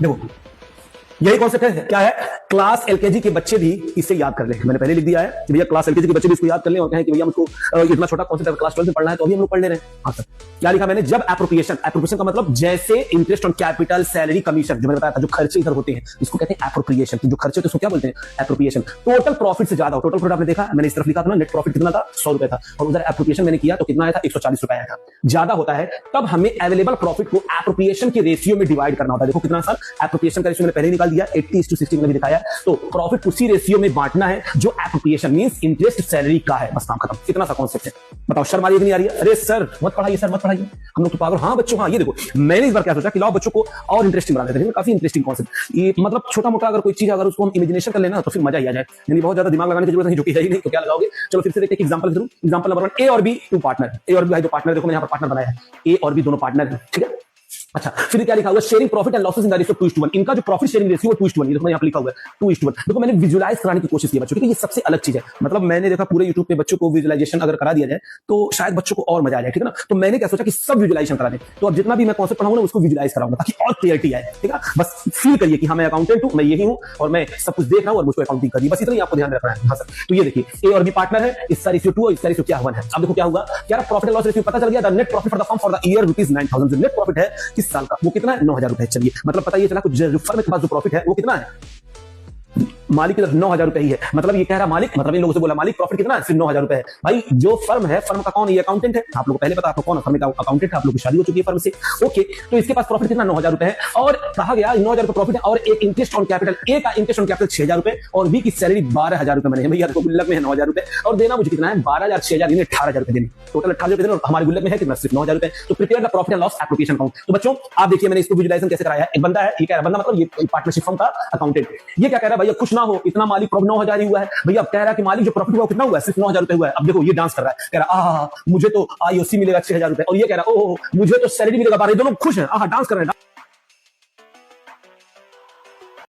देखो यही कॉन्सेप्ट है। क्या है? क्लास एलकेजी के बच्चे भी इसे याद कर ले। मैंने पहले लिख दिया है कि भैया क्लास एलकेजी के बच्चे भी इसको याद कर ले और कहें कि भैया हमको इतना छोटा कॉन्सेप्ट है, क्लास 12 में पढ़ना है तो अभी हम लोग पढ़ ले रहे हैं। हाँ सर, क्या लिखा मैंने? जब एप्रोप्रिएशन, एप्रोप्रिएशन का मतलब जैसे interest on capital, salary, commission, जो मैंने बताया था, जो खर्चे इधर होते हैं इसको कहते हैं एप्रोप्रिएशन। जो खर्चे होते हैं उसको क्या बोलते हैं? एप्रोप्रिएशन। टोटल प्रॉफिट से ज्यादा हो। टोटल प्रॉफिट आपने देखा, मैंने इस तरफ लिखा था ना, नेट प्रॉफिट कितना था? 100 रुपए था, और उधर एप्रोप्रिएशन मैंने किया तो कितना आया था? 140 रुपए आया था। ज्यादा होता है तब हमें अवेलेबल प्रॉफिट को एप्रोप्रिएशन के रेशियो में डिवाइड करना होता है। देखो कितना सर, एप्रोप्रिएशन का रेशियो मैंने पहले निकाल दिया, 80:60 मैंने भी दिखाया। तो प्रॉफिट उसी रेशियो में बांटना है जो एप्रोप्रिएशन मींस इंटरेस्ट सैलरी का है। बस काम खत्म। कितना सा कॉन्सेप्ट है, बताओ। शर्म आ रही है कि नहीं आ रही है? अरे सर मत पढ़ाइए, सर मत पढ़ाइए, हम लोग तो पागल। हाँ बच्चों, हाँ ये देखो, मैंने इस बार क्या सोचा कि लाओ बच्चों को और इंटरेस्टिंग बना देते हैं। काफी इंटरेस्टिंग कॉन्सेप्ट ये, मतलब छोटा मोटा अगर कोई चीज अगर उसको हम इमेजिनेशन कर लेना तो फिर मजा ही आ जाए। यानी बहुत ज्यादा दिमाग लगाने की जरूरत नहीं, जो कि है ही नहीं, तो क्या लगाओगे? चलो फिर से देखते हैं एग्जांपल जरूर। एग्जांपल नंबर 1, ए और बी 2 पार्टनर। ए और बी भाई 2 पार्टनर, देखो मैंने यहां पर पार्टनर बनाया है, ए और बी दोनों पार्टनर है, ठीक है। अच्छा, फिर क्या लिखा हुआ? Sharing profit and losses in the ratio 2:1। इनका जो प्रॉफिट शेयरिंग रेशियो 2:1, ये देखो यहां पर लिखा हुआ है 2:1। देखो मैंने विजुअलाइज कराने की कोशिश की बच्चों की, ये सबसे अलग चीज है। मतलब मैंने देखा पूरे YouTube पे बच्चों को विजुअलाइजेशन अगर करा दिया जाए तो शायद बच्चों को और मजा आ जाए, ठीक है ना। तो मैंने क्या सोचा कि सब विजुअलाइजेशन करा दें। तो अब जितना भी मैं कॉन्सेप्ट पढ़ाऊंगा ना उसको विजुअलाइज कराऊंगा ताकि और क्लियरिटी आए, ठीक है। बस फील करिए कि हाँ मैं अकाउंटेंट हूं, मैं यही हूं और मैं सब कुछ देख रहा हूं और मुझको अकाउंटिंग करनी, बस इतना ही आपको ध्यान रखना है। हाँ सर, तो ये देखिए ए और बी पार्टनर है, इसका रेशियो 2 और इसका रेशियो क्या 1 है। अब देखो क्या हुआ, क्या प्रॉफिट एंड लॉस रेशियो पता चल गया। The net profit for the firm for the year ₹9,000। जो नेट प्रॉफिट है किस साल का वो कितना है? 9,000 रुपए। चलिए मतलब पता ये चला कुछ जो फर्म के पास जो प्रॉफिट है वो कितना है? मालिक की तरफ 9,000 रुपए ही है। मतलब ये कह रहा मालिक, मतलब इन लोगों से बोला मालिक प्रॉफिट कितना है? सिर्फ 9,000 रुपए है। भाई जो फर्म है, फर्म का कौन? ये अकाउंटेंट है। आप लोगों को पहले पता, आपको कौन फर्म का अकाउंटेंट है, आप लोगों की शादी हो चुकी है फर्म से, ओके। तो इसके पास प्रॉफिट कितना? 9,000 रुपए है। और कहा गया 9,000 रुपए प्रॉफिट है और एक इंटरेस्ट ऑन कैपिटल, ए का इंटरेस्ट ऑन कैपिटल 6,000 रुपए और बी की सैलरी 12,000 रुपए मैंने भैया, देखो गुल्लक में है 9,000 रुपए और देना मुझे कितना है? 12,000, 6,000 यानी 18,000 रुपए देने। टोटल 18,000 रुपए देने और हमारे गुल्लक में है कितना? सिर्फ 9,000 रुपए। तो prepare the profit and loss application account. तो बच्चों आप देखिए मैंने इसको विजुअलाइजेशन कैसे कराया है। एक बंदा है, ये क्या है? बंदा मतलब ये पार्टनरशिप फर्म का अकाउंटेंट। ये क्या कह रहा है? भैया खुश ना हो, इतना मालिक 9,000 ही हुआ है। भैया अब कह रहा है कि मालिक जो प्रॉफिट हुआ कितना हुआ है? सिर्फ 9,000 रुपए हुआ है। अब देखो ये डांस कर रहा है, कह रहा है मुझे तो आईओसी मिलेगा 6,000 रुपए और ये कह रहा है ओह मुझे तो सैलरी मिलेगा 12,000। दोनों खुश हैं, डांस कर रहे हैं।